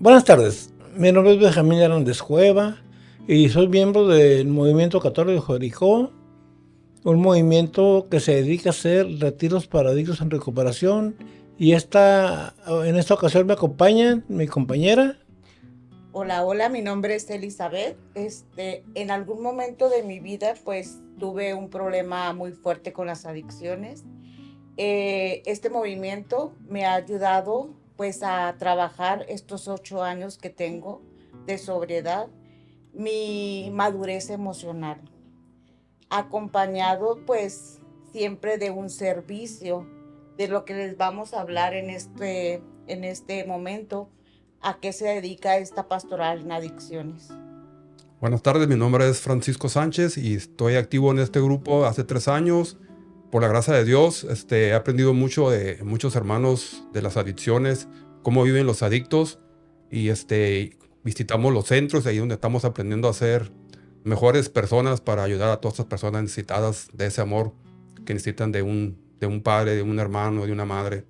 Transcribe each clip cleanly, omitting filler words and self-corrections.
Buenas tardes, mi nombre es Benjamín Hernández Cueva y soy miembro del Movimiento Católico Jericó, un movimiento que se dedica a hacer retiros para adictos en recuperación. Y en esta ocasión me acompaña mi compañera. Hola, hola, mi nombre es Elizabeth. En algún momento de mi vida, pues tuve un problema muy fuerte con las adicciones. Este movimiento me ha ayudado, pues, a trabajar estos 8 años que tengo de sobriedad, mi madurez emocional, acompañado, pues, siempre de un servicio, de lo que les vamos a hablar en este momento, a qué se dedica esta pastoral en adicciones. Buenas tardes, mi nombre es Francisco Sánchez y estoy activo en este grupo hace 3 años. Por la gracia de Dios, he aprendido mucho de muchos hermanos de las adicciones, cómo viven los adictos y visitamos los centros, ahí donde estamos aprendiendo a ser mejores personas para ayudar a todas estas personas necesitadas de ese amor que necesitan de un padre, de un hermano, de una madre.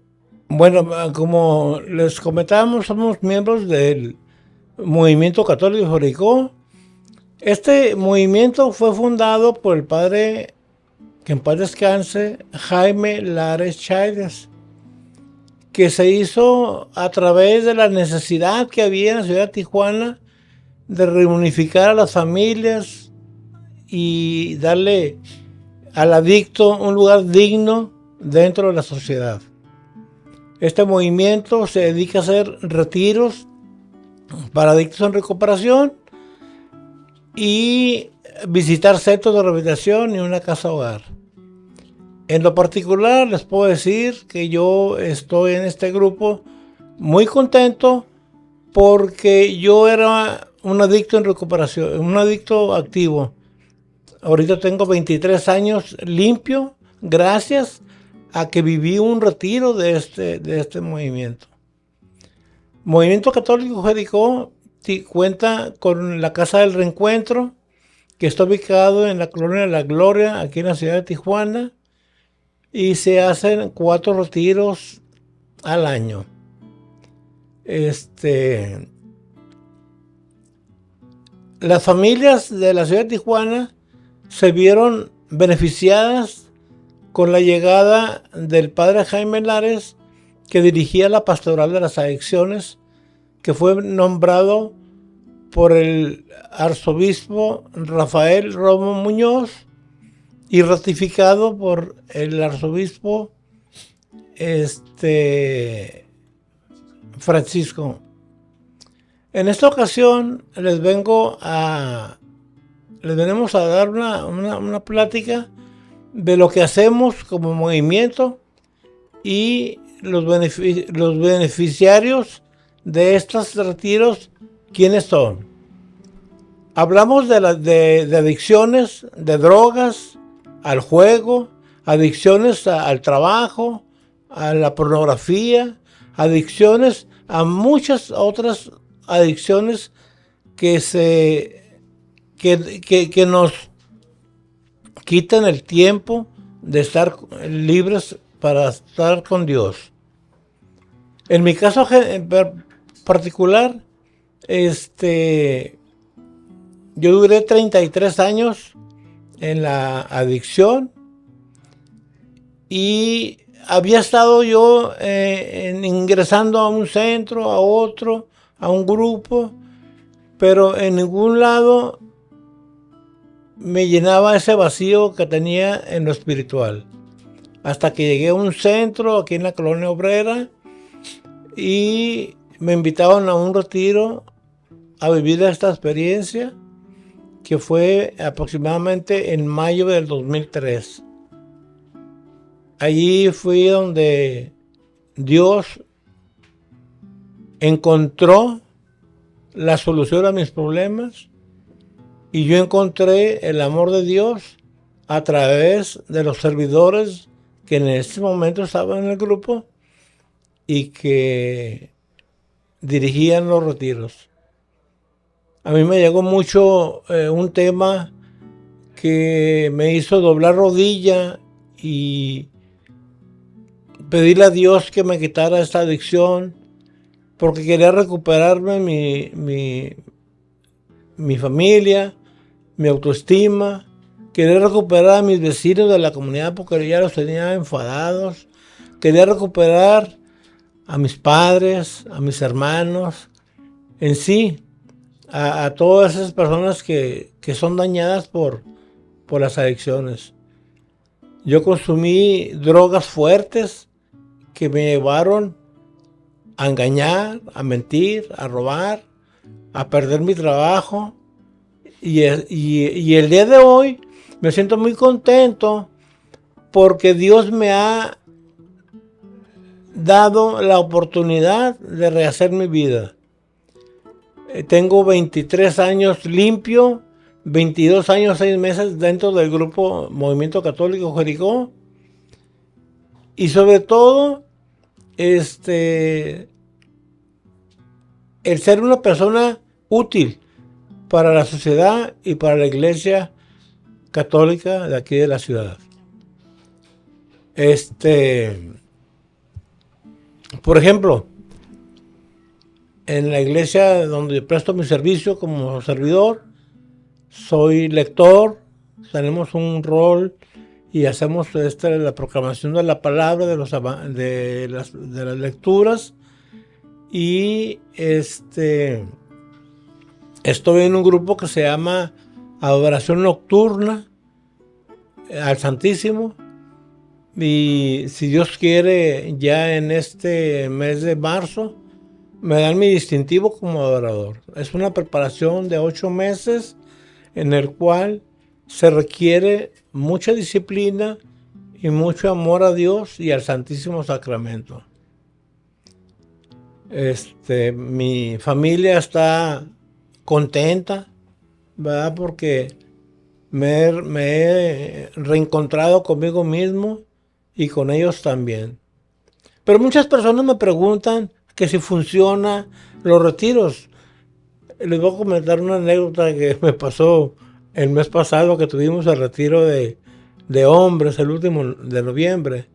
Bueno, como les comentábamos, somos miembros del Movimiento Católico Jericó. Este movimiento fue fundado por el padre, que en paz descanse, Jaime Lares Chávez, que se hizo a través de la necesidad que había en la ciudad de Tijuana de reunificar a las familias y darle al adicto un lugar digno dentro de la sociedad. Este movimiento se dedica a hacer retiros para adictos en recuperación y visitar centros de rehabilitación y una casa hogar. En lo particular les puedo decir que yo estoy en este grupo muy contento porque yo era un adicto en recuperación, un adicto activo. Ahorita tengo 23 años limpio gracias a que viví un retiro de este movimiento. Movimiento Católico Jericó cuenta con la Casa del Reencuentro, que está ubicado en la Colonia de la Gloria, aquí en la ciudad de Tijuana, y se hacen 4 retiros al año. Las familias de la ciudad de Tijuana se vieron beneficiadas con la llegada del padre Jaime Lares, que dirigía la pastoral de las adicciones, que fue nombrado por el arzobispo Rafael Romo Muñoz y ratificado por el arzobispo Francisco. En esta ocasión les venimos a dar una plática de lo que hacemos como movimiento y los beneficiarios de estos retiros, ¿quiénes son? Hablamos de adicciones, de drogas, al juego, adicciones al trabajo, a la pornografía, adicciones a muchas otras adicciones que nos quitan el tiempo de estar libres para estar con Dios. En mi caso en particular, yo duré 33 años en la adicción y había estado yo ingresando a un centro, a otro, a un grupo, pero en ningún lado me llenaba ese vacío que tenía en lo espiritual. Hasta que llegué a un centro aquí en la Colonia Obrera y me invitaban a un retiro a vivir esta experiencia, que fue aproximadamente en mayo del 2003. Allí fui donde Dios encontró la solución a mis problemas y yo encontré el amor de Dios a través de los servidores que en ese momento estaban en el grupo y que dirigían los retiros. A mí me llegó mucho un tema que me hizo doblar rodilla y pedirle a Dios que me quitara esta adicción porque quería recuperarme mi familia, mi autoestima. Quería recuperar a mis vecinos de la comunidad porque ya los tenía enfadados. Quería recuperar a mis padres, a mis hermanos, en sí, a todas esas personas que son dañadas por las adicciones. Yo consumí drogas fuertes que me llevaron a engañar, a mentir, a robar, a perder mi trabajo. Y el día de hoy me siento muy contento porque Dios me ha dado la oportunidad de rehacer mi vida. Tengo 23 años limpio, 22 años, 6 meses dentro del grupo Movimiento Católico Jericó. Y sobre todo, el ser una persona útil para la sociedad y para la iglesia católica de aquí de la ciudad. Por ejemplo, en la iglesia donde presto mi servicio como servidor, soy lector, tenemos un rol y hacemos la proclamación de la palabra, de las lecturas, y estoy en un grupo que se llama Adoración Nocturna al Santísimo, y si Dios quiere, ya en este mes de marzo me dan mi distintivo como adorador. Es una preparación de 8 meses en el cual se requiere mucha disciplina y mucho amor a Dios y al Santísimo Sacramento. Mi familia está contenta, ¿verdad? Porque me he reencontrado conmigo mismo y con ellos también. Pero muchas personas me preguntan que si funciona los retiros. Les voy a comentar una anécdota que me pasó el mes pasado, que tuvimos el retiro de hombres, el último de noviembre.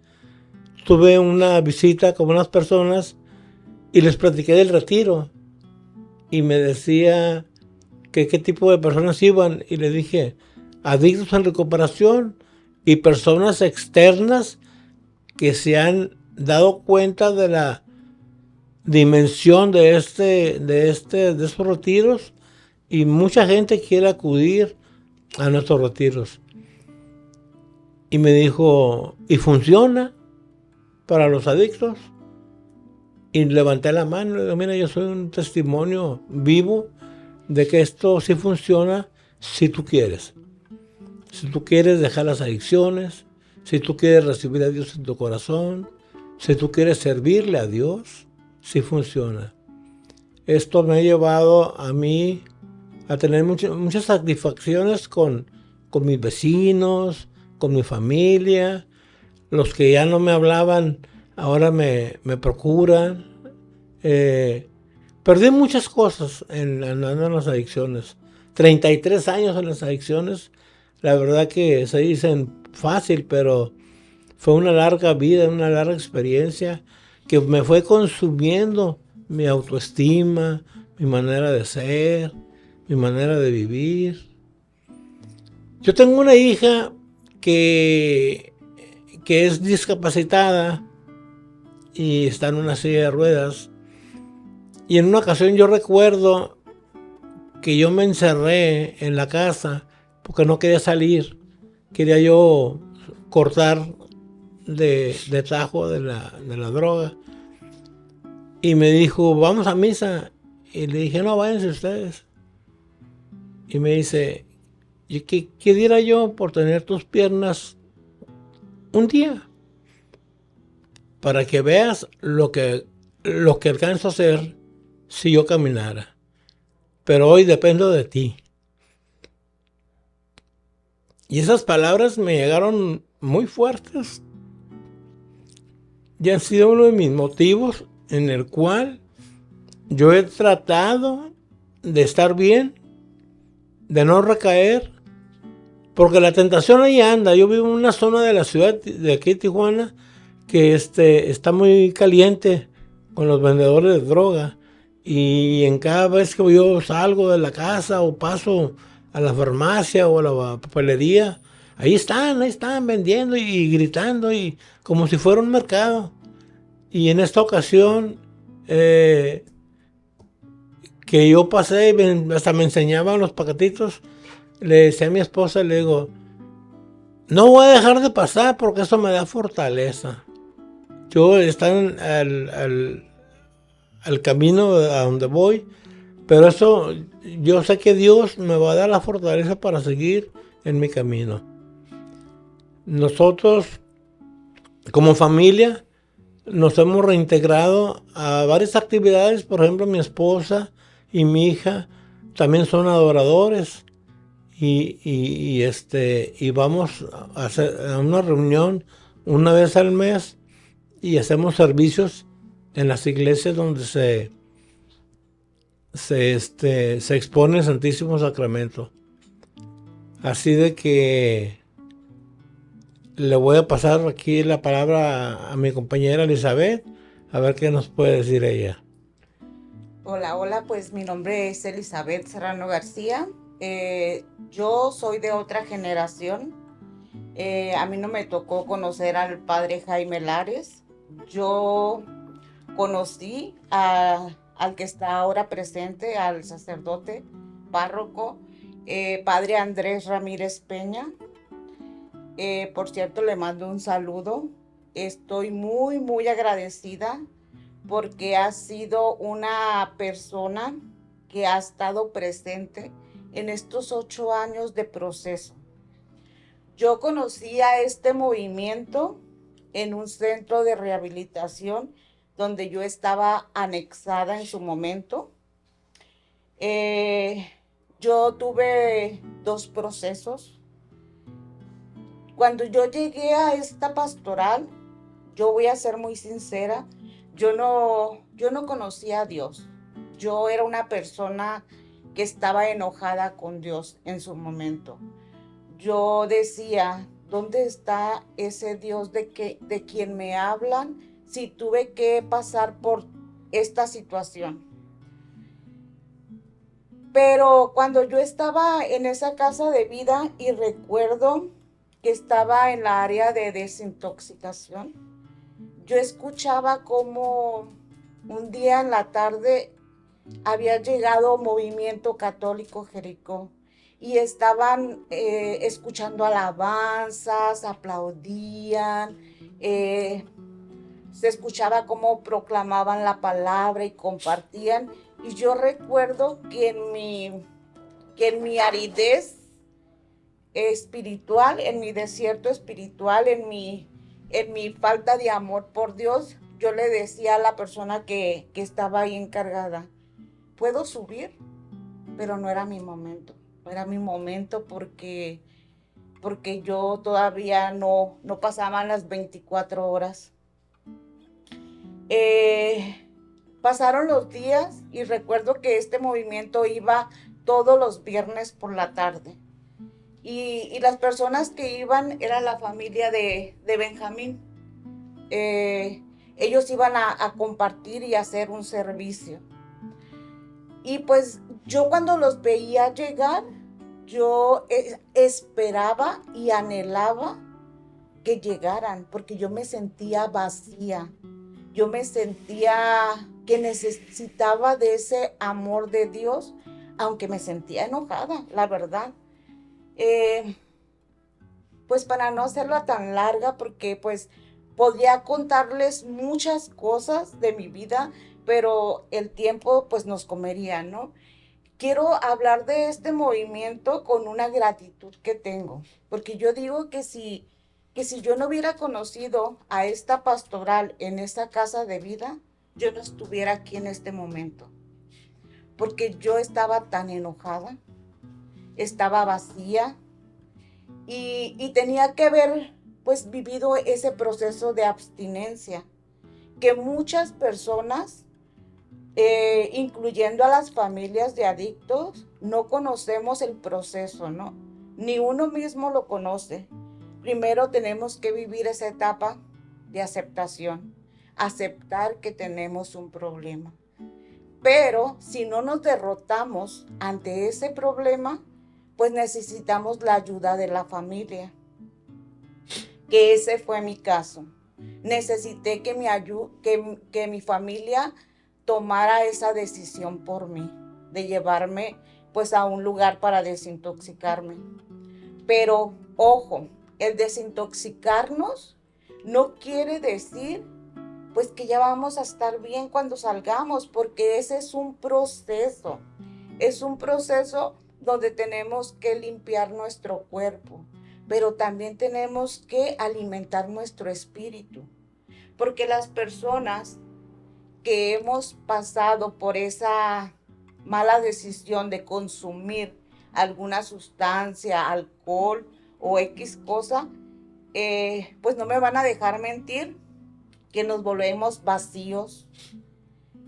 Tuve una visita con unas personas y les platiqué del retiro. Y me decía que qué tipo de personas iban. Y le dije, adictos en recuperación y personas externas que se han dado cuenta de la dimensión de esos retiros, y mucha gente quiere acudir a nuestros retiros. Y me dijo, ¿y funciona para los adictos? Y levanté la mano y le digo, mira, yo soy un testimonio vivo de que esto sí funciona si tú quieres. Si tú quieres dejar las adicciones, si tú quieres recibir a Dios en tu corazón, si tú quieres servirle a Dios, sí funciona. Esto me ha llevado a mí a tener muchas satisfacciones con mis vecinos, con mi familia. Los que ya no me hablaban, ahora me procuran. Perdí muchas cosas en las adicciones. 33 años en las adicciones. La verdad que se dicen fácil, pero fue una larga vida, una larga experiencia que me fue consumiendo mi autoestima, mi manera de ser, mi manera de vivir. Yo tengo una hija que es discapacitada y está en una silla de ruedas. Y en una ocasión yo recuerdo que yo me encerré en la casa porque no quería salir. Quería yo cortar de tajo de la droga. Y me dijo, vamos a misa. Y le dije, no, váyanse ustedes. Y me dice, ¿qué diera yo por tener tus piernas un día? Para que veas lo que alcanzo a hacer si yo caminara. Pero hoy dependo de ti. Y esas palabras me llegaron muy fuertes. Y han sido uno de mis motivos en el cual yo he tratado de estar bien, de no recaer, porque la tentación ahí anda. Yo vivo en una zona de la ciudad de aquí, Tijuana, que está muy caliente con los vendedores de droga. Y en cada vez que yo salgo de la casa o paso a la farmacia o a la papelería, ahí están vendiendo y gritando y como si fuera un mercado. Y en esta ocasión que yo pasé y hasta me enseñaban los paquetitos, le decía a mi esposa, le digo, no voy a dejar de pasar porque eso me da fortaleza. Yo estoy al camino a donde voy, pero eso yo sé que Dios me va a dar la fortaleza para seguir en mi camino. Nosotros como familia nos hemos reintegrado a varias actividades. Por ejemplo, mi esposa y mi hija también son adoradores y vamos a hacer una reunión una vez al mes y hacemos servicios en las iglesias donde se expone el Santísimo Sacramento. Así de que le voy a pasar aquí la palabra a mi compañera Elizabeth, a ver qué nos puede decir ella. Hola, pues mi nombre es Elizabeth Serrano García. Yo soy de otra generación. A mí no me tocó conocer al padre Jaime Lares. Yo conocí al que está ahora presente, al sacerdote párroco, padre Andrés Ramírez Peña. Por cierto, le mando un saludo. Estoy muy agradecida porque ha sido una persona que ha estado presente en estos 8 años de proceso. Yo conocí a este movimiento en un centro de rehabilitación donde yo estaba anexada en su momento. Yo tuve 2 procesos. Cuando yo llegué a esta pastoral, yo voy a ser muy sincera, yo no conocía a Dios. Yo era una persona que estaba enojada con Dios en su momento. Yo decía, ¿dónde está ese Dios de quien me hablan si tuve que pasar por esta situación? Pero cuando yo estaba en esa casa de vida y recuerdo que estaba en la área de desintoxicación, yo escuchaba como un día en la tarde había llegado Movimiento Católico Jericó y estaban escuchando alabanzas, aplaudían, se escuchaba cómo proclamaban la palabra y compartían. Y yo recuerdo que en mi aridez espiritual, en mi desierto espiritual, en mi falta de amor por Dios, yo le decía a la persona que estaba ahí encargada, ¿puedo subir? Pero no era mi momento. No era mi momento porque yo todavía no pasaban las 24 horas. Pasaron los días y recuerdo que este movimiento iba todos los viernes por la tarde. Y las personas que iban era la familia de Benjamín. Ellos iban a compartir y a hacer un servicio. Y pues yo cuando los veía llegar, yo esperaba y anhelaba que llegaran, porque yo me sentía vacía. Yo me sentía que necesitaba de ese amor de Dios, aunque me sentía enojada, la verdad. Pues para no hacerla tan larga, porque pues podría contarles muchas cosas de mi vida, pero el tiempo pues nos comería, ¿no? Quiero hablar de este movimiento con una gratitud que tengo, porque yo digo que si yo no hubiera conocido a esta pastoral en esta casa de vida, yo no estuviera aquí en este momento, porque yo estaba tan enojada, estaba vacía y tenía que haber pues vivido ese proceso de abstinencia que muchas personas, incluyendo a las familias de adictos, no conocemos el proceso, ¿no? Ni uno mismo lo conoce. Primero tenemos que vivir esa etapa de aceptación. aceptar que tenemos un problema. Pero si no nos derrotamos ante ese problema, pues necesitamos la ayuda de la familia, que ese fue mi caso. Necesité que mi familia tomara esa decisión por mí, de llevarme pues a un lugar para desintoxicarme. Pero ojo, el desintoxicarnos no quiere decir pues que ya vamos a estar bien cuando salgamos, porque ese es un proceso donde tenemos que limpiar nuestro cuerpo, pero también tenemos que alimentar nuestro espíritu, porque las personas que hemos pasado por esa mala decisión de consumir alguna sustancia, alcohol o X cosa, pues no me van a dejar mentir que nos volvemos vacíos,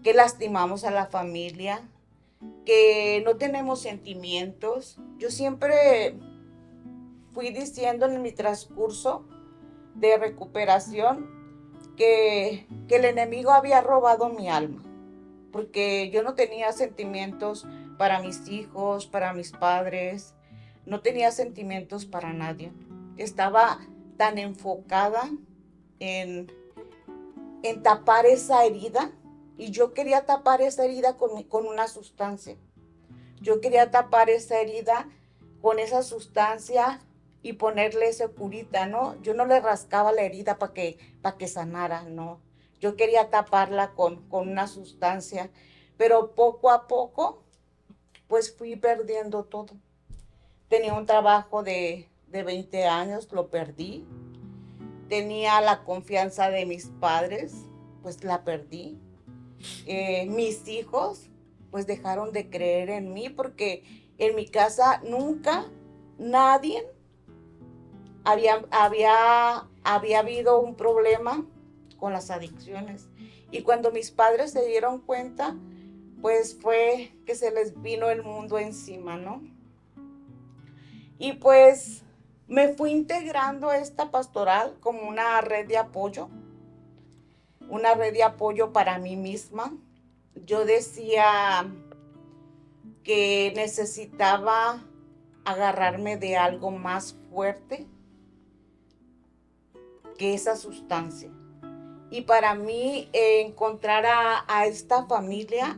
que lastimamos a la familia, que no tenemos sentimientos. Yo siempre fui diciendo en mi transcurso de recuperación que el enemigo había robado mi alma, porque yo no tenía sentimientos para mis hijos, para mis padres, no tenía sentimientos para nadie. Estaba tan enfocada en tapar esa herida, y yo quería tapar esa herida con una sustancia. Yo quería tapar esa herida con esa sustancia y ponerle ese curita, ¿no? Yo no le rascaba la herida para que sanara, no. Yo quería taparla con una sustancia, pero poco a poco, pues fui perdiendo todo. Tenía un trabajo de 20 años, lo perdí. Tenía la confianza de mis padres, pues la perdí. Mis hijos, pues dejaron de creer en mí, porque en mi casa nunca nadie había habido un problema con las adicciones. Y cuando mis padres se dieron cuenta, pues fue que se les vino el mundo encima, ¿no? Y pues me fui integrando a esta pastoral como una red de apoyo para mí misma. Yo decía que necesitaba agarrarme de algo más fuerte que esa sustancia. Y para mí encontrar a esta familia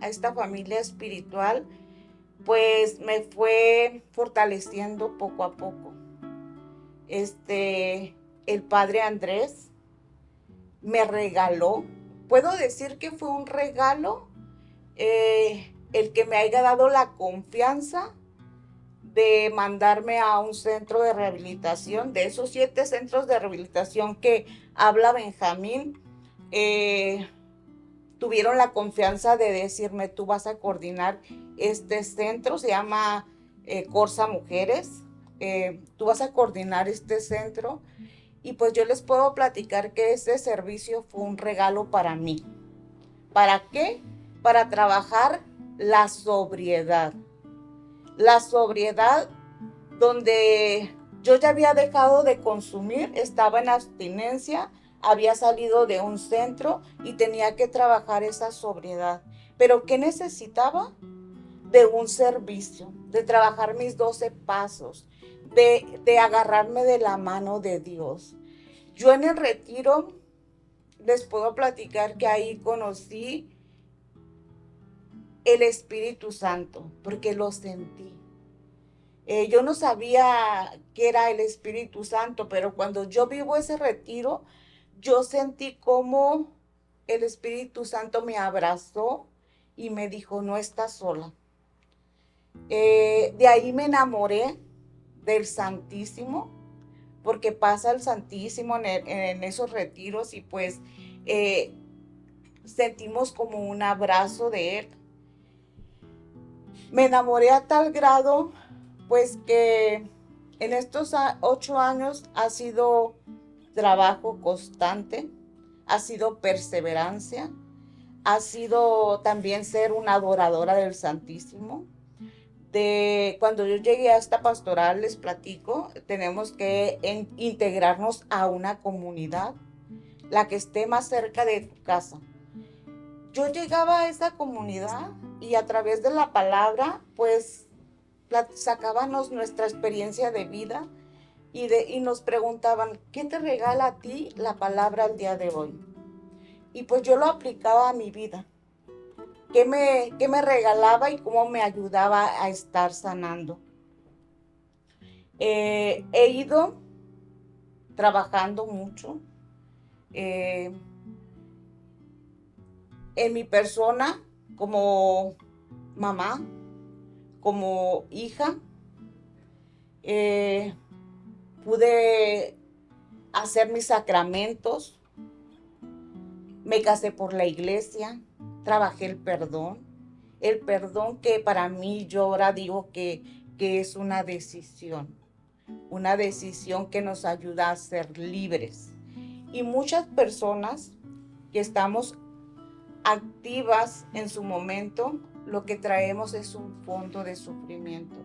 espiritual, pues me fue fortaleciendo poco a poco. El padre Andrés me regaló, puedo decir que fue un regalo, el que me haya dado la confianza de mandarme a un centro de rehabilitación, de esos 7 centros de rehabilitación que habla Benjamín. Tuvieron la confianza de decirme: tú vas a coordinar este centro, se llama Corsa Mujeres, tú vas a coordinar este centro. Y pues yo les puedo platicar que ese servicio fue un regalo para mí. ¿Para qué? Para trabajar la sobriedad. La sobriedad donde yo ya había dejado de consumir, estaba en abstinencia, había salido de un centro y tenía que trabajar esa sobriedad. ¿Pero qué necesitaba? De un servicio, de trabajar mis 12 pasos, de agarrarme de la mano de Dios. Yo en el retiro les puedo platicar que ahí conocí el Espíritu Santo, porque lo sentí. Yo no sabía qué era el Espíritu Santo, pero cuando yo vivo ese retiro, yo sentí como el Espíritu Santo me abrazó y me dijo: no estás sola. De ahí me enamoré del Santísimo, porque pasa el Santísimo en esos retiros y pues sentimos como un abrazo de Él. Me enamoré a tal grado, pues que en estos 8 años ha sido trabajo constante, ha sido perseverancia, ha sido también ser una adoradora del Santísimo. Cuando yo llegué a esta pastoral, les platico, tenemos que integrarnos a una comunidad. la que esté más cerca de tu casa. Yo llegaba a esa comunidad y a través de la palabra, pues, sacábamos nuestra experiencia de vida y nos preguntaban, ¿qué te regala a ti la palabra el día de hoy? Y pues yo lo aplicaba a mi vida. ¿Qué me regalaba y cómo me ayudaba a estar sanando? He ido trabajando mucho en mi persona como mamá, como hija. Pude hacer mis sacramentos, me casé por la iglesia, trabajé el perdón que para mí yo ahora digo que es una decisión que nos ayuda a ser libres. Y muchas personas que estamos activas en su momento, lo que traemos es un fondo de sufrimiento.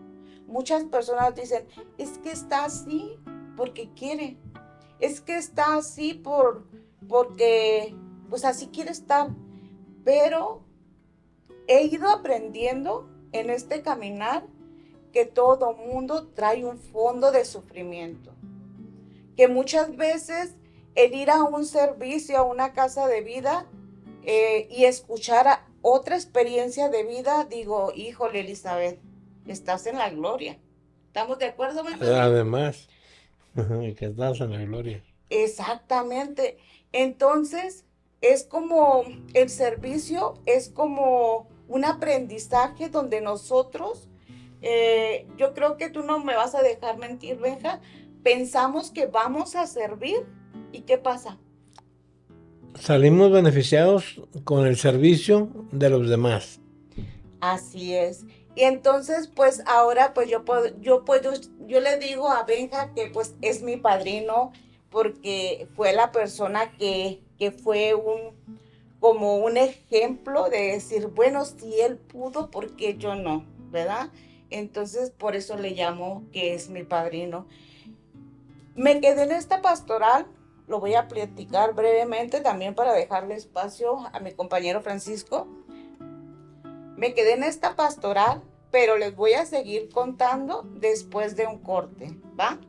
Muchas personas dicen, es que está así porque quiere, es que está así porque pues así quiere estar, pero he ido aprendiendo en este caminar que todo mundo trae un fondo de sufrimiento, que muchas veces el ir a un servicio, a una casa de vida y escuchar a otra experiencia de vida, digo, híjole, Elizabeth, estás en la gloria. ¿Estamos de acuerdo, Benjamín? Además, que estás en la gloria. Exactamente. Entonces, es como el servicio, es como un aprendizaje donde nosotros, yo creo que tú no me vas a dejar mentir, Benja, pensamos que vamos a servir y ¿qué pasa? Salimos beneficiados con el servicio de los demás. Así es. Y entonces, pues ahora, pues yo le digo a Benja que pues es mi padrino porque fue la persona que fue como un ejemplo de decir, bueno, si él pudo, ¿por qué yo no? ¿Verdad? Entonces, por eso le llamo que es mi padrino. Me quedé en esta pastoral, lo voy a platicar brevemente también para dejarle espacio a mi compañero Francisco. Me quedé en esta pastoral, pero les voy a seguir contando después de un corte, ¿va?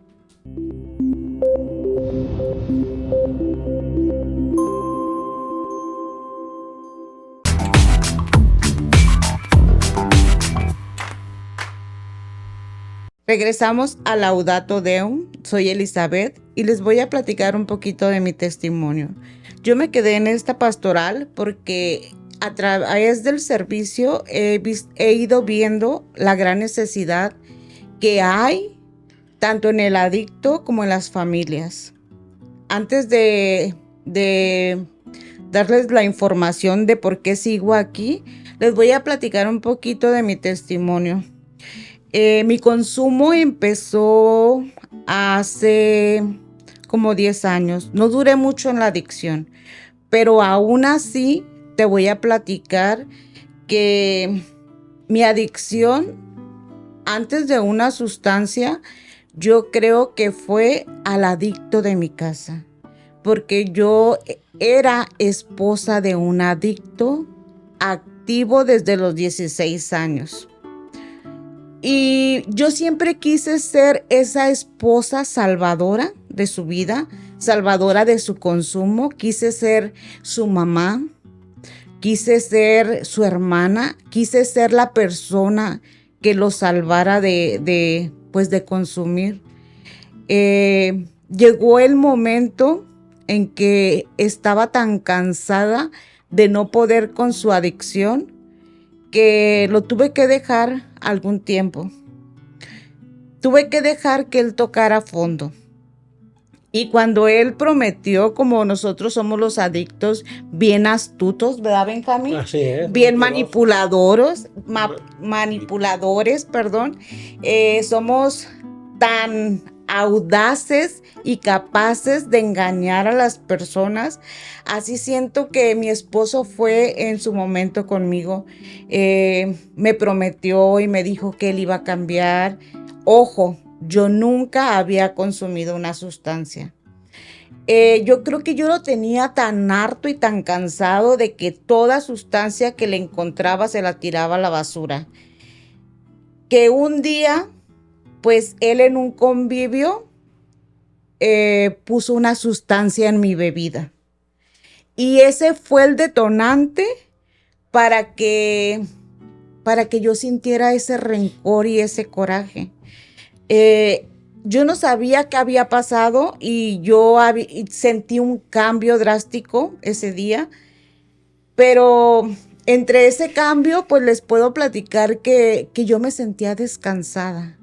Regresamos a Laudato Deum, soy Elizabeth y les voy a platicar un poquito de mi testimonio. Yo me quedé en esta pastoral porque a través del servicio he ido viendo la gran necesidad que hay tanto en el adicto como en las familias. Antes de darles la información de por qué sigo aquí, les voy a platicar un poquito de mi testimonio. Mi consumo empezó hace como 10 años. No duré mucho en la adicción, pero aún así te voy a platicar que mi adicción antes de una sustancia, yo creo que fue al adicto de mi casa, porque yo era esposa de un adicto activo desde los 16 años. Y yo siempre quise ser esa esposa salvadora de su vida, salvadora de su consumo. Quise ser su mamá, quise ser su hermana, quise ser la persona que lo salvara de consumir. Llegó el momento en que estaba tan cansada de no poder con su adicción que lo tuve que dejar algún tiempo. Tuve que dejar que él tocara fondo. Y cuando él prometió, como nosotros somos los adictos, bien astutos, ¿verdad, Benjamín? Así es. Bien manipuladores, perdón. Somos tan audaces y capaces de engañar a las personas. Así siento que mi esposo fue en su momento conmigo. Me prometió y me dijo que él iba a cambiar. Ojo, yo nunca había consumido una sustancia. Yo creo que yo lo tenía tan harto y tan cansado de que toda sustancia que le encontraba se la tiraba a la basura. Que un día, pues él en un convivio puso una sustancia en mi bebida. Y ese fue el detonante para que, para que yo sintiera ese rencor y ese coraje. Yo no sabía qué había pasado y sentí un cambio drástico ese día, pero entre ese cambio, pues les puedo platicar que yo me sentía descansada,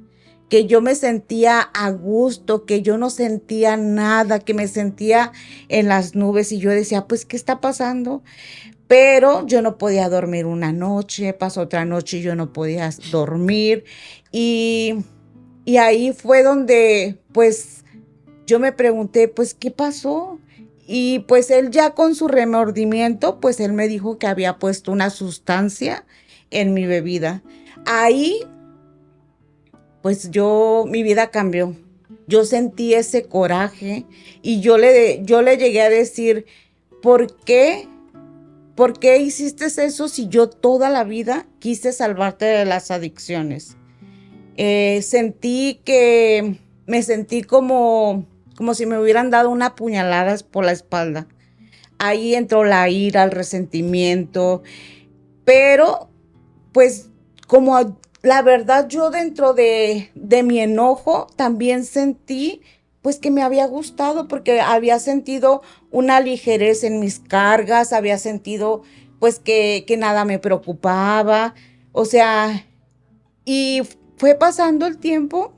que yo me sentía a gusto, que yo no sentía nada, que me sentía en las nubes y yo decía, pues, ¿qué está pasando? Pero yo no podía dormir una noche, pasó otra noche y yo no podía dormir y ahí fue donde, pues, yo me pregunté, pues, ¿qué pasó? Y pues él ya con su remordimiento, pues él me dijo que había puesto una sustancia en mi bebida. Ahí, pues mi vida cambió. Yo sentí ese coraje y yo le llegué a decir, ¿por qué? ¿Por qué hiciste eso si yo toda la vida quise salvarte de las adicciones? Me sentí como si me hubieran dado una puñalada por la espalda. Ahí entró la ira, el resentimiento, pero pues como la verdad yo dentro de mi enojo también sentí pues que me había gustado porque había sentido una ligereza en mis cargas, había sentido pues que nada me preocupaba, o sea, y fue pasando el tiempo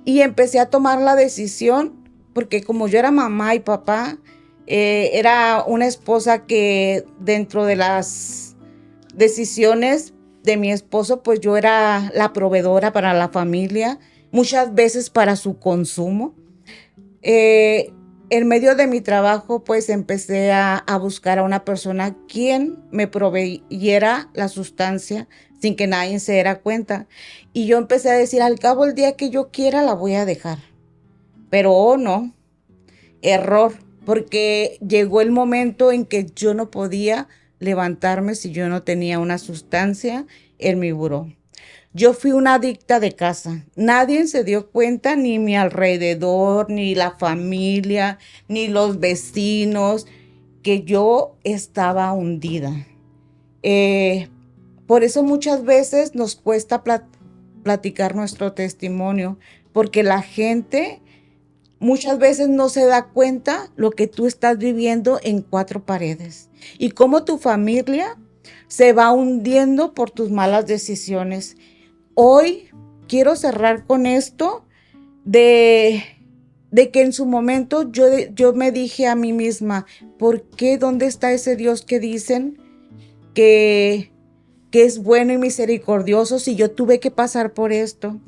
y empecé a tomar la decisión, porque como yo era mamá y papá, era una esposa que dentro de las decisiones de mi esposo, pues yo era la proveedora para la familia, muchas veces para su consumo. En medio de mi trabajo, pues empecé a buscar a una persona quien me proveyera la sustancia sin que nadie se diera cuenta. Y yo empecé a decir, al cabo el día que yo quiera la voy a dejar. Pero oh no, error, porque llegó el momento en que yo no podía levantarme si yo no tenía una sustancia en mi buró. Yo fui una adicta de casa. Nadie se dio cuenta, ni mi alrededor, ni la familia, ni los vecinos, que yo estaba hundida. Por eso muchas veces nos cuesta platicar nuestro testimonio, porque la gente muchas veces no se da cuenta lo que tú estás viviendo en cuatro paredes y cómo tu familia se va hundiendo por tus malas decisiones. Hoy quiero cerrar con esto de que en su momento yo me dije a mí misma, ¿por qué? ¿Dónde está ese Dios que dicen que es bueno y misericordioso si yo tuve que pasar por esto?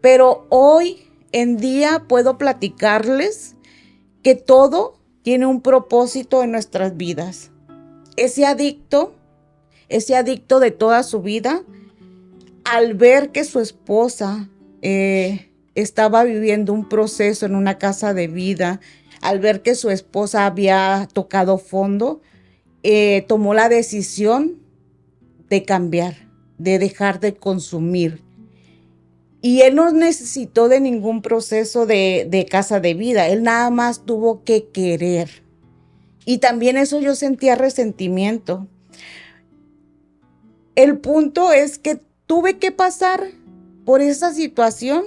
Pero hoy en día puedo platicarles que todo tiene un propósito en nuestras vidas. Ese adicto de toda su vida, al ver que su esposa estaba viviendo un proceso en una casa de vida, al ver que su esposa había tocado fondo, tomó la decisión de cambiar, de dejar de consumir. Y él no necesitó de ningún proceso de casa de vida, él nada más tuvo que querer. Y también eso yo sentía resentimiento. El punto es que tuve que pasar por esa situación,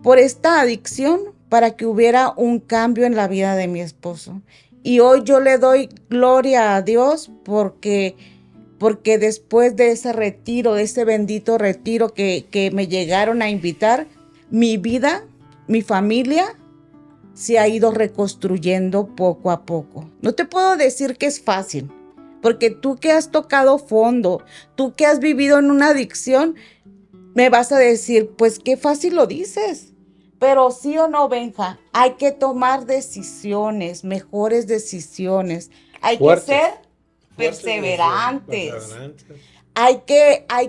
por esta adicción, para que hubiera un cambio en la vida de mi esposo. Y hoy yo le doy gloria a Dios porque después de ese retiro, de ese bendito retiro que me llegaron a invitar, mi vida, mi familia, se ha ido reconstruyendo poco a poco. No te puedo decir que es fácil, porque tú que has tocado fondo, tú que has vivido en una adicción, me vas a decir, pues qué fácil lo dices. Pero sí o no, Benja, hay que tomar decisiones, mejores decisiones. Hay que ser perseverantes. Hay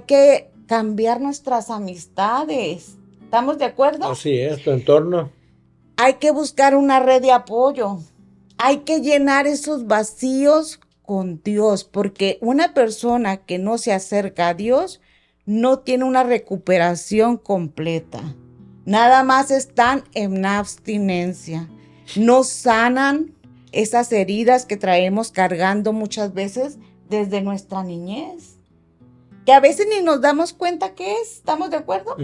que cambiar nuestras amistades. ¿Estamos de acuerdo? Así es, tu entorno. Hay que buscar una red de apoyo. hay que llenar esos vacíos con Dios, porque una persona que no se acerca a Dios no tiene una recuperación completa. Nada más están en abstinencia. No sanan esas heridas que traemos cargando muchas veces desde nuestra niñez, que a veces ni nos damos cuenta qué es. ¿Estamos de acuerdo?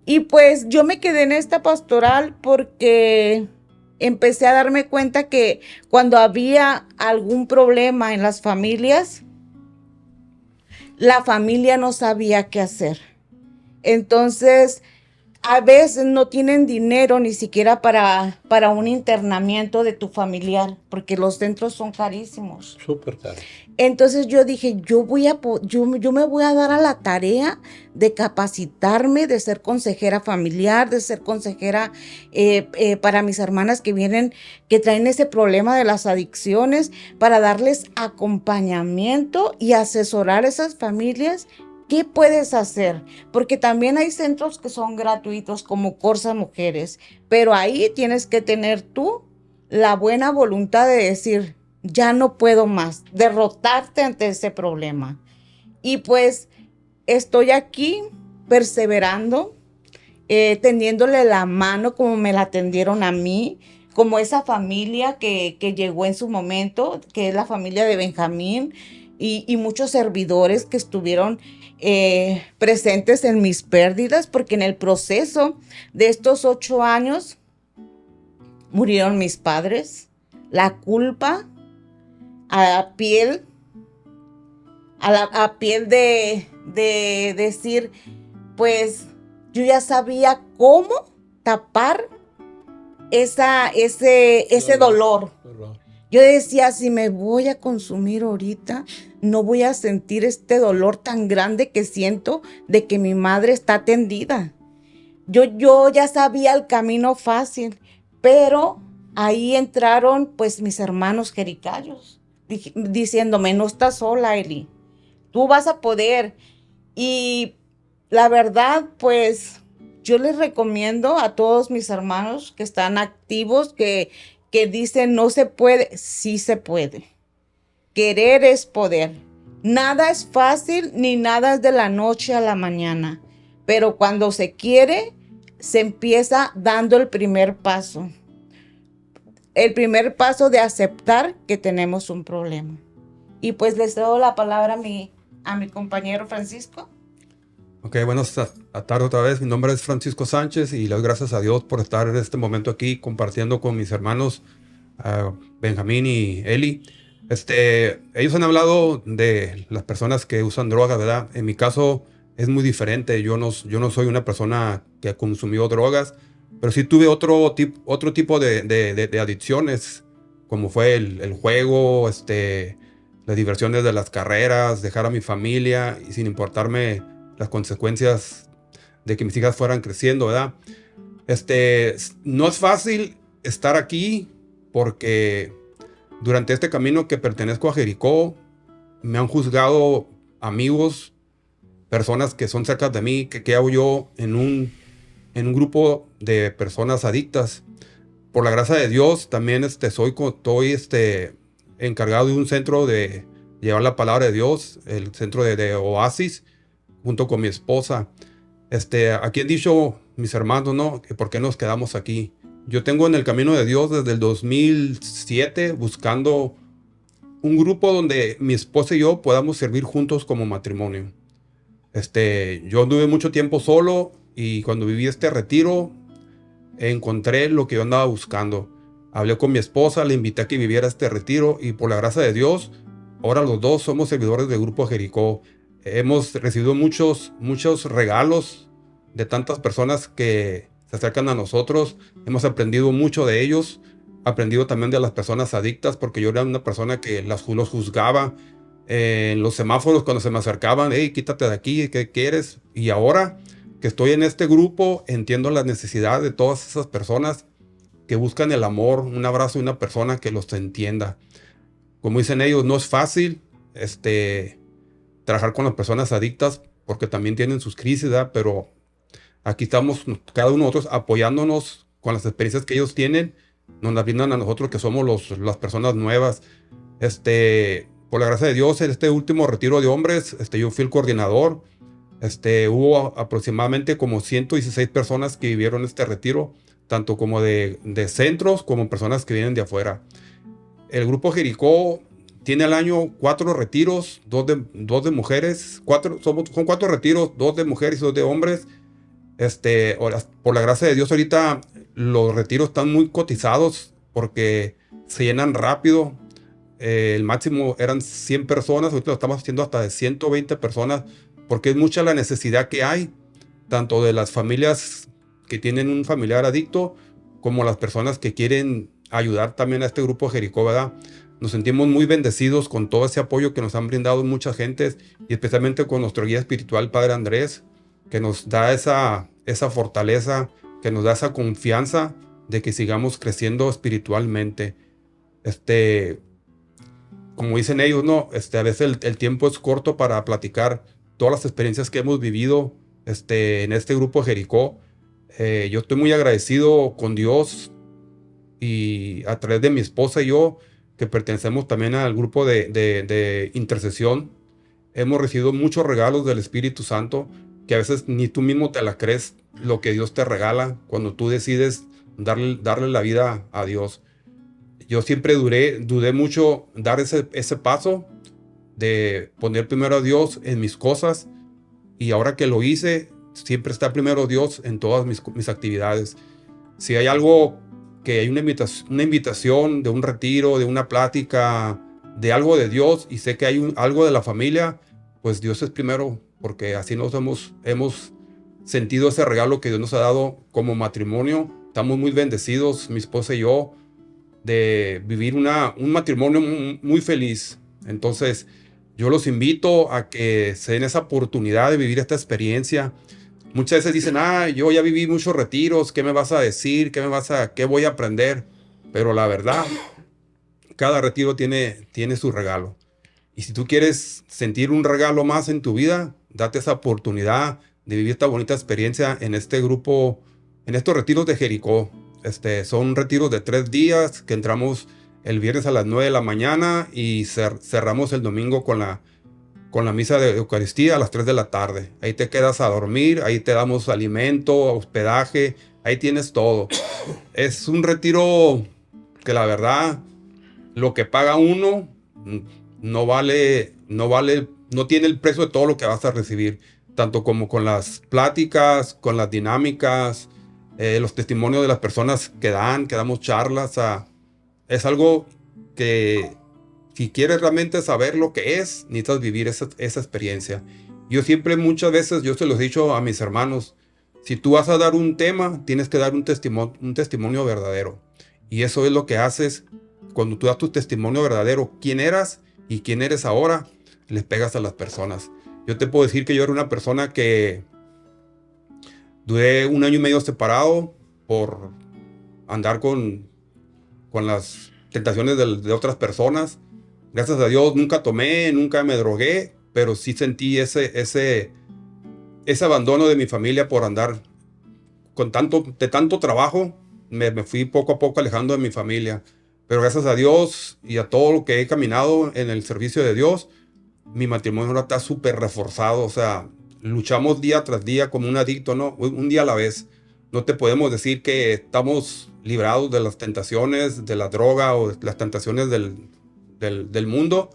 Y pues yo me quedé en esta pastoral porque empecé a darme cuenta que cuando había algún problema en las familias, la familia no sabía qué hacer. Entonces, a veces no tienen dinero ni siquiera para un internamiento de tu familiar, porque los centros son carísimos. Súper caro. Entonces yo dije, yo me voy a dar a la tarea de capacitarme, de ser consejera familiar, de ser consejera para mis hermanas que vienen, que traen ese problema de las adicciones, para darles acompañamiento y asesorar a esas familias. ¿Qué puedes hacer? Porque también hay centros que son gratuitos como Corsa Mujeres, pero ahí tienes que tener tú la buena voluntad de decir, ya no puedo más, derrotarte ante ese problema. Y pues estoy aquí perseverando, tendiéndole la mano como me la tendieron a mí, como esa familia que llegó en su momento, que es la familia de Benjamín, y muchos servidores que estuvieron presentes en mis pérdidas, porque en el proceso de estos 8 años murieron mis padres. La culpa a piel de decir, pues yo ya sabía cómo tapar ese dolor. Yo decía, si me voy a consumir ahorita, no voy a sentir este dolor tan grande que siento de que mi madre está tendida. Yo ya sabía el camino fácil, pero ahí entraron pues mis hermanos jericayos, diciéndome, no estás sola, Eli, tú vas a poder. Y la verdad, pues yo les recomiendo a todos mis hermanos que están activos, que dicen no se puede, sí se puede. Querer es poder. Nada es fácil ni nada es de la noche a la mañana, pero cuando se quiere, se empieza dando el primer paso. El primer paso de aceptar que tenemos un problema. Y pues les doy la palabra a mi compañero Francisco. Ok, buenas tardes otra vez. Mi nombre es Francisco Sánchez y le doy gracias a Dios por estar en este momento aquí compartiendo con mis hermanos Benjamín y Eli. Ellos han hablado de las personas que usan drogas, ¿verdad? En mi caso es muy diferente. Yo no soy una persona que consumió drogas, pero sí tuve otro tipo de adicciones, como fue el juego, las diversiones de las carreras, dejar a mi familia y sin importarme las consecuencias de que mis hijas fueran creciendo, ¿verdad? No es fácil estar aquí porque durante este camino que pertenezco a Jericó, me han juzgado amigos, personas que son cerca de mí, que hago yo en un grupo de personas adictas. Por la gracia de Dios, también estoy encargado de un centro de llevar la palabra de Dios, el centro de Oasis, junto con mi esposa. Aquí han dicho mis hermanos, ¿no? Que por qué nos quedamos aquí. Yo tengo en el camino de Dios desde el 2007 buscando un grupo donde mi esposa y yo podamos servir juntos como matrimonio. Yo anduve mucho tiempo solo y cuando viví este retiro encontré lo que yo andaba buscando. Hablé con mi esposa, le invité a que viviera este retiro y por la gracia de Dios, ahora los dos somos servidores del Grupo Jericó. Hemos recibido muchos regalos de tantas personas que se acercan a nosotros. Hemos aprendido mucho de ellos. Aprendido también de las personas adictas, porque yo era una persona que los juzgaba en los semáforos cuando se me acercaban. Hey, quítate de aquí, ¿qué quieres? Y ahora que estoy en este grupo, entiendo la necesidad de todas esas personas que buscan el amor, un abrazo de una persona que los entienda. Como dicen ellos, no es fácil trabajar con las personas adictas porque también tienen sus crisis, ¿verdad? Pero aquí estamos cada uno de nosotros apoyándonos con las experiencias que ellos tienen nos las brindan a nosotros que somos las personas nuevas. Por la gracia de Dios, en este último retiro de hombres, yo fui el coordinador. Hubo aproximadamente como 116 personas que vivieron este retiro, tanto como de centros como personas que vienen de afuera. El grupo Jericó tiene al año 4 retiros, 2 de mujeres, son 4 retiros, 2 de mujeres y 2 de hombres. Por la gracia de Dios, ahorita los retiros están muy cotizados porque se llenan rápido. El máximo eran 100 personas, ahorita lo estamos haciendo hasta de 120 personas, porque es mucha la necesidad que hay, tanto de las familias que tienen un familiar adicto, como las personas que quieren ayudar también a este grupo Jericó, ¿verdad? Nos sentimos muy bendecidos con todo ese apoyo que nos han brindado muchas gentes, y especialmente con nuestro guía espiritual, Padre Andrés, que nos da esa fortaleza, que nos da esa confianza de que sigamos creciendo espiritualmente. Como dicen ellos, ¿no? A veces el tiempo es corto para platicar todas las experiencias que hemos vivido en este grupo Jericó. Yo estoy muy agradecido con Dios y a través de mi esposa y yo, que pertenecemos también al grupo de intercesión, hemos recibido muchos regalos del Espíritu Santo que a veces ni tú mismo te la crees lo que Dios te regala cuando tú decides darle la vida a Dios. Yo siempre dudé mucho dar ese paso de poner primero a Dios en mis cosas, y ahora que lo hice, siempre está primero Dios en todas mis actividades. Si hay algo, que hay una invitación de un retiro, de una plática, de algo de Dios, y sé que hay algo de la familia, pues Dios es primero, porque así nos hemos sentido ese regalo que Dios nos ha dado como matrimonio. Estamos muy bendecidos, mi esposa y yo, de vivir un matrimonio muy feliz. Entonces, yo los invito a que se den esa oportunidad de vivir esta experiencia. Muchas veces dicen, yo ya viví muchos retiros, ¿qué me vas a decir? ¿Qué voy a aprender? Pero la verdad, cada retiro tiene su regalo. Y si tú quieres sentir un regalo más en tu vida, date esa oportunidad de vivir esta bonita experiencia en este grupo, en estos retiros de Jericó. Son retiros de 3 días que entramos el viernes a las 9 de la mañana y cerramos el domingo con la misa de Eucaristía a las 3 de la tarde. Ahí te quedas a dormir, ahí te damos alimento, hospedaje, ahí tienes todo. Es un retiro que la verdad, lo que paga uno no tiene el precio de todo lo que vas a recibir, tanto como con las pláticas, con las dinámicas, los testimonios de las personas que damos charlas. Es algo que, si quieres realmente saber lo que es, necesitas vivir esa experiencia. Yo siempre, muchas veces, yo se los he dicho a mis hermanos, si tú vas a dar un tema, tienes que dar un testimonio verdadero. Y eso es lo que haces cuando tú das tu testimonio verdadero. Quién eras y quién eres ahora, les pegas a las personas. Yo te puedo decir que yo era una persona que duré 1 año y medio separado por andar con las tentaciones de otras personas. Gracias a Dios nunca tomé, nunca me drogué, pero sí sentí ese abandono de mi familia por andar de tanto trabajo. Me fui poco a poco alejando de mi familia. Pero gracias a Dios y a todo lo que he caminado en el servicio de Dios, mi matrimonio ahora está súper reforzado. O sea, luchamos día tras día como un adicto, ¿no? Un día a la vez. No te podemos decir que estamos librados de las tentaciones de la droga o las tentaciones del mundo,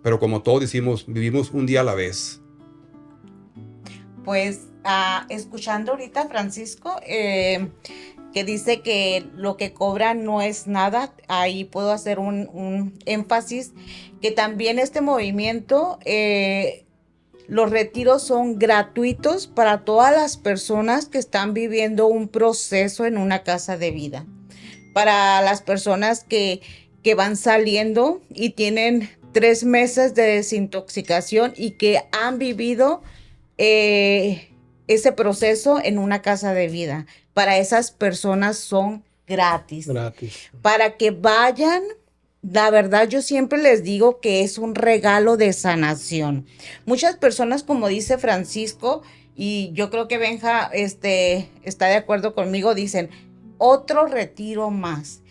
pero como todos decimos, vivimos un día a la vez. Pues escuchando ahorita Francisco, que dice que lo que cobra no es nada, ahí puedo hacer un énfasis, que también este movimiento, los retiros son gratuitos para todas las personas que están viviendo un proceso en una casa de vida. Para las personas que van saliendo y tienen 3 meses de desintoxicación y que han vivido ese proceso en una casa de vida. Para esas personas son gratis. Para que vayan, la verdad yo siempre les digo que es un regalo de sanación. Muchas personas, como dice Francisco, y yo creo que Benja está de acuerdo conmigo, dicen, otro retiro más.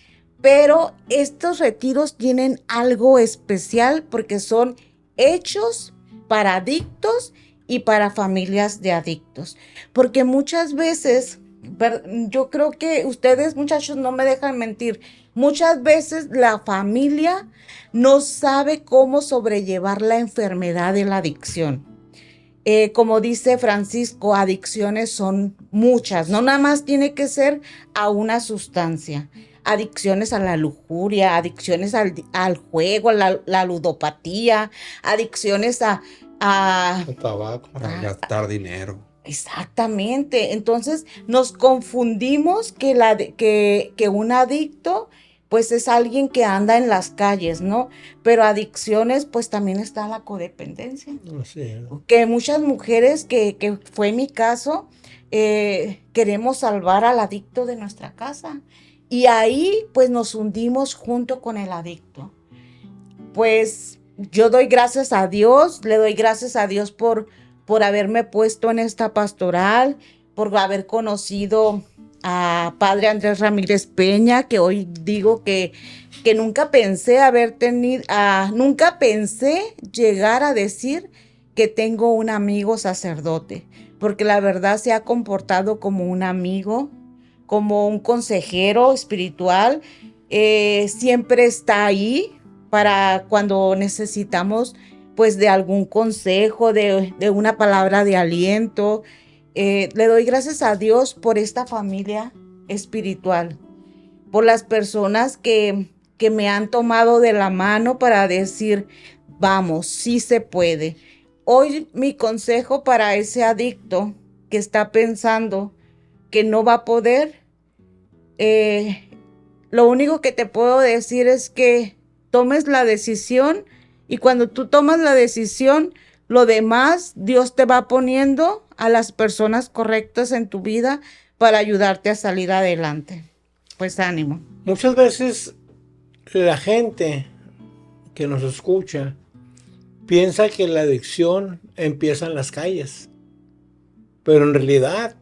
Pero estos retiros tienen algo especial porque son hechos para adictos y para familias de adictos. Porque muchas veces, yo creo que ustedes, muchachos, no me dejan mentir, muchas veces la familia no sabe cómo sobrellevar la enfermedad de la adicción. Como dice Francisco, adicciones son muchas, no nada más tiene que ser a una sustancia. Adicciones a la lujuria, adicciones al juego, a la ludopatía, adicciones El tabaco. Para gastar dinero. Exactamente. Entonces nos confundimos que un adicto pues es alguien que anda en las calles, ¿no? Pero adicciones pues también está la codependencia. Sí. Que muchas mujeres, que fue mi caso, queremos salvar al adicto de nuestra casa. Y ahí pues nos hundimos junto con el adicto. Pues yo doy gracias a Dios, le doy gracias a Dios por haberme puesto en esta pastoral, por haber conocido a Padre Andrés Ramírez Peña, que hoy digo que nunca pensé nunca pensé llegar a decir que tengo un amigo sacerdote, porque la verdad se ha comportado como un amigo, como un consejero espiritual, siempre está ahí para cuando necesitamos pues de algún consejo, de una palabra de aliento. Le doy gracias a Dios por esta familia espiritual, por las personas que me han tomado de la mano para decir, vamos, sí se puede. Hoy mi consejo para ese adicto que está pensando que no va a poder, lo único que te puedo decir es que tomes la decisión, y cuando tú tomas la decisión, lo demás Dios te va poniendo a las personas correctas en tu vida para ayudarte a salir adelante. Pues ánimo. Muchas veces la gente que nos escucha piensa que la adicción empieza en las calles, pero en realidad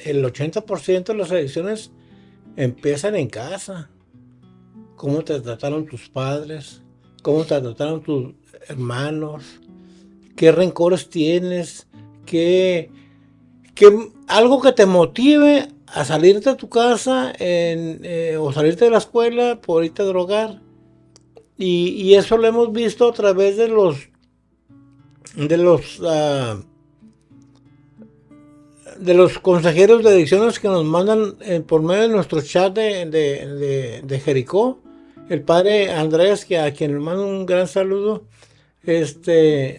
el 80% de las adicciones empiezan en casa. Cómo te trataron tus padres, cómo te trataron tus hermanos, qué rencores tienes, algo que te motive a salirte de tu casa o salirte de la escuela por irte a drogar. Y eso lo hemos visto a través de los consejeros de adicciones que nos mandan por medio de nuestro chat de Jericó. El padre Andrés, a quien le mando un gran saludo,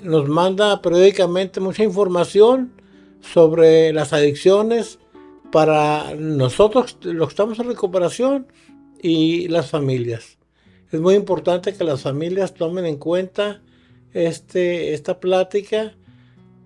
nos manda periódicamente mucha información sobre las adicciones para nosotros, los que estamos en recuperación, y las familias. Es muy importante que las familias tomen en cuenta esta plática,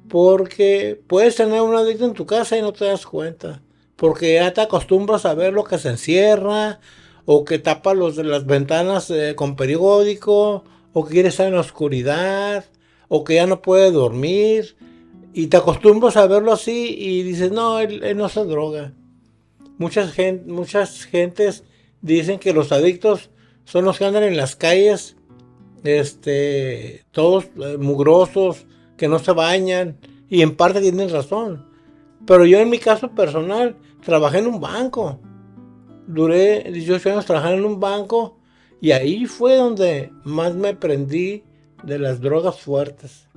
porque puedes tener un adicto en tu casa y no te das cuenta, porque ya te acostumbras a ver lo que se encierra, o que tapa las ventanas con periódico, o que quiere estar en la oscuridad, o que ya no puede dormir, y te acostumbras a verlo así y dices, no, él no se droga. Muchas gentes dicen que los adictos son los que andan en las calles, todos mugrosos, que no se bañan, y en parte tienen razón. Pero yo, en mi caso personal, trabajé en un banco. Duré 18 años trabajando en un banco, y ahí fue donde más me prendí de las drogas fuertes.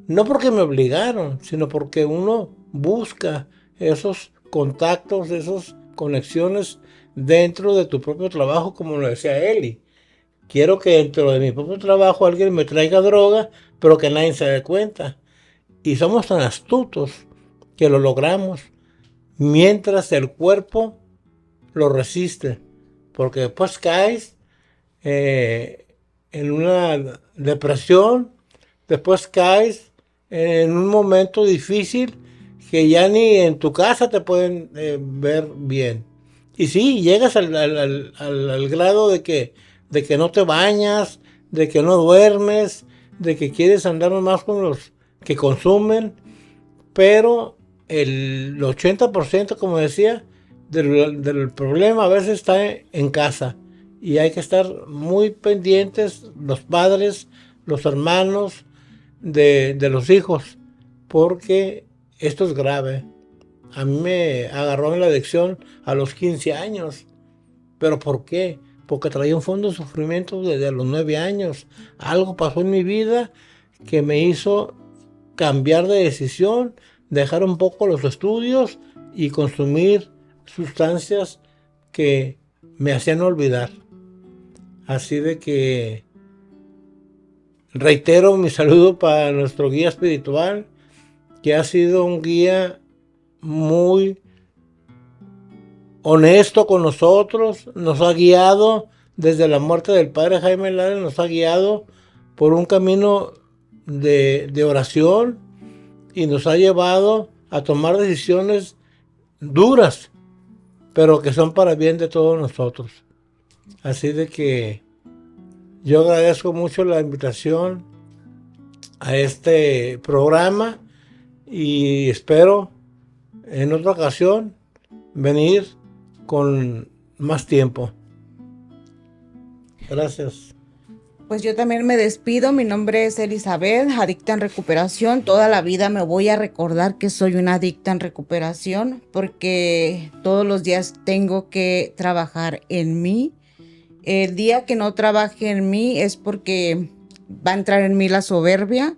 No porque me obligaron, sino porque uno busca esos contactos, esas conexiones dentro de tu propio trabajo, como lo decía Eli. Quiero que dentro de mi propio trabajo alguien me traiga droga, pero que nadie se dé cuenta. Y somos tan astutos que lo logramos, mientras el cuerpo lo resiste. Porque después caes en una depresión, después caes en un momento difícil que ya ni en tu casa te pueden ver bien. Y sí, llegas al grado de que no te bañas, de que no duermes, de que quieres andar más con los que consumen, pero el 80%, como decía, del problema a veces está en casa. y hay que estar muy pendientes los padres, los hermanos de los hijos, porque esto es grave. A mí me agarró en la adicción a los 15 años. ¿Pero por qué? Porque traía un fondo de sufrimiento desde los 9 años. Algo pasó en mi vida que me hizo cambiar de decisión, dejar un poco los estudios y consumir sustancias que me hacían olvidar. Así de que reitero mi saludo para nuestro guía espiritual, que ha sido un guía muy honesto con nosotros, nos ha guiado desde la muerte del padre Jaime Lara, nos ha guiado por un camino de oración y nos ha llevado a tomar decisiones duras, pero que son para bien de todos nosotros. Así de que yo agradezco mucho la invitación a este programa y espero en otra ocasión venir con más tiempo. Gracias. Pues yo también me despido. Mi nombre es Elizabeth, adicta en recuperación. Toda la vida me voy a recordar que soy una adicta en recuperación porque todos los días tengo que trabajar en mí. El día que no trabaje en mí es porque va a entrar en mí la soberbia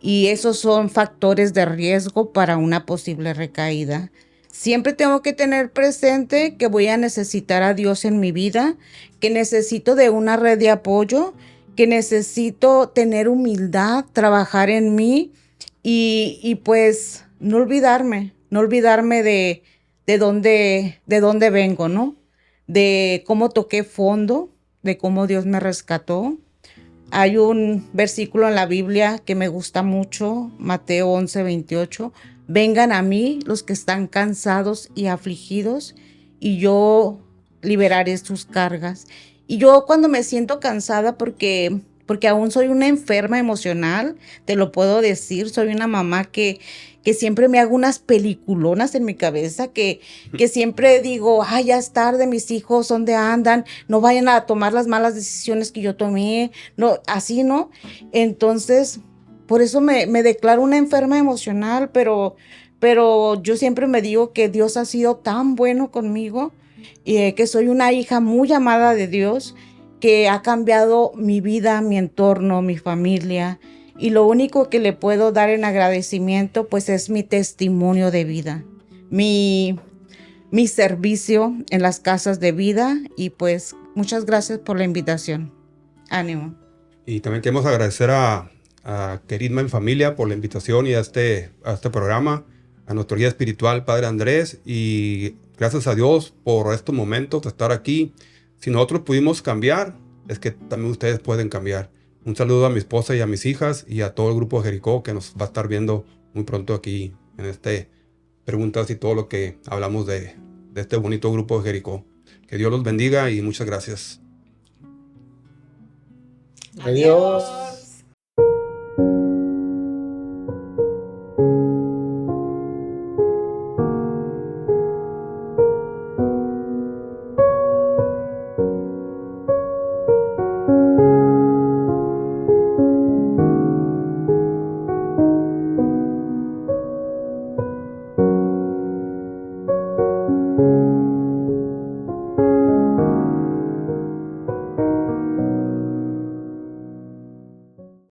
y esos son factores de riesgo para una posible recaída. Siempre tengo que tener presente que voy a necesitar a Dios en mi vida, que necesito de una red de apoyo, que necesito tener humildad, trabajar en mí y pues no olvidarme de dónde vengo, ¿no? De cómo toqué fondo, de cómo Dios me rescató. Hay un versículo en la Biblia que me gusta mucho, Mateo 11:28. Vengan a mí los que están cansados y afligidos, y yo liberaré sus cargas. Y yo cuando me siento cansada porque aún soy una enferma emocional, te lo puedo decir, soy una mamá que siempre me hago unas peliculonas en mi cabeza, que siempre digo, ay, ya es tarde, mis hijos, ¿dónde andan? No vayan a tomar las malas decisiones que yo tomé, no, así, ¿no? Entonces, por eso me declaro una enferma emocional, pero yo siempre me digo que Dios ha sido tan bueno conmigo, que soy una hija muy amada de Dios, que ha cambiado mi vida, mi entorno, mi familia. Y lo único que le puedo dar en agradecimiento, pues es mi testimonio de vida, mi servicio en las casas de vida. Y pues muchas gracias por la invitación. Ánimo. Y también queremos agradecer a Queridma en Familia por la invitación y a este programa, a nuestro guía espiritual, Padre Andrés, y gracias a Dios por estos momentos de estar aquí. Si nosotros pudimos cambiar, es que también ustedes pueden cambiar. Un saludo a mi esposa y a mis hijas y a todo el grupo de Jericó que nos va a estar viendo muy pronto aquí en preguntas y todo lo que hablamos de este bonito grupo de Jericó. Que Dios los bendiga y muchas gracias. Adiós.